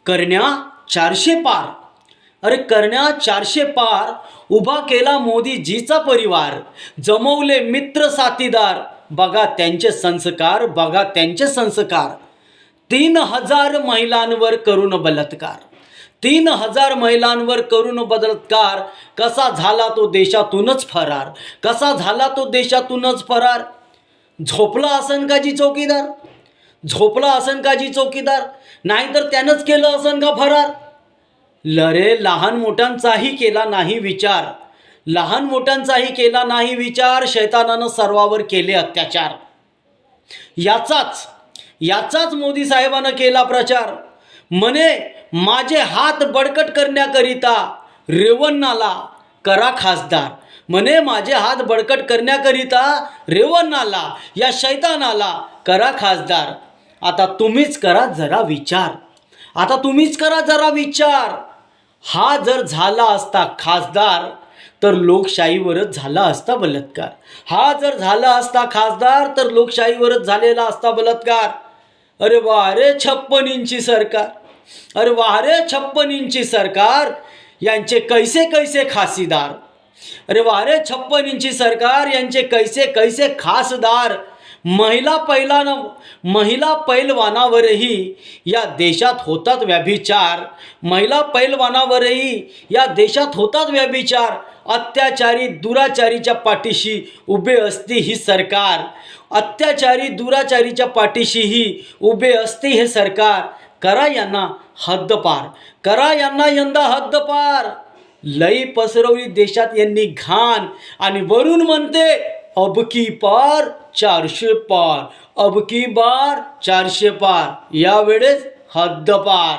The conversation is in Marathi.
करण्या 400 पार. अरे करण्या 400 पार उभा केला मोदीजीचा परिवार. जमवले मित्र साथीदार, बघा त्यांचे संस्कार, बघा त्यांचे संस्कार. 3000 महिलांवर करून बलात्कार, 3000 महिलांवर करून बलात्कार. कसा झाला तो देशातूनच फरार, कसा झाला तो देशातूनच फरार. झोपला असन का जी चौकीदार, झोपला असन का जी चौकीदार, नाहीतर त्यानंच केलं असन का फरार. लरे लहान मोठ्यांचाही केला नाही विचार, लहान मोठ्यांचाही केला नाही विचार. शैतानानं सर्वावर केले अत्याचार. याचाच मोदी साहेबानं केला प्रचार. म्हणे माझे हात बळकट करण्याकरिता रेवन्नाला करा खासदार. म्हणे माझे हात बळकट करण्याकरिता रेवन्नाला, या शैतानाला करा खासदार. आता तुम्हीच करा जरा विचार, आता तुम्हीच करा जरा विचार. हा जर झाला असता खासदार तर लोकशाहीवरच झाला असता बलात्कार. हा जर झाला असता खासदार तर लोकशाहीवरच झालेला असता बलात्कार. अरे वा रे 56 इंची सरकार, अरे वा रे 56 इंची सरकार, यांचे कैसे कैसे खासीदार. अरे वा रे 56 इंची सरकार, यांचे कैसे कैसे खासदार. महिला पैलवानावरही या देशात होतात व्यभिचार, महिला पैलवानावरही या देशात होतात व्यभिचार. अत्याचारी दुराचारीच्या पाठीशी उभे असते ही सरकार, अत्याचारी दुराचारीच्या पाठीशीही उभे असते हे सरकार. करा यांना हद्दपार, करा यांना यंदा हद्दपार. लई पसरवली देशात यांनी घाण, आणि वरून म्हणते अब की पार 400 पार, अब की बार 400 पार. यावेळेस हद्दपार.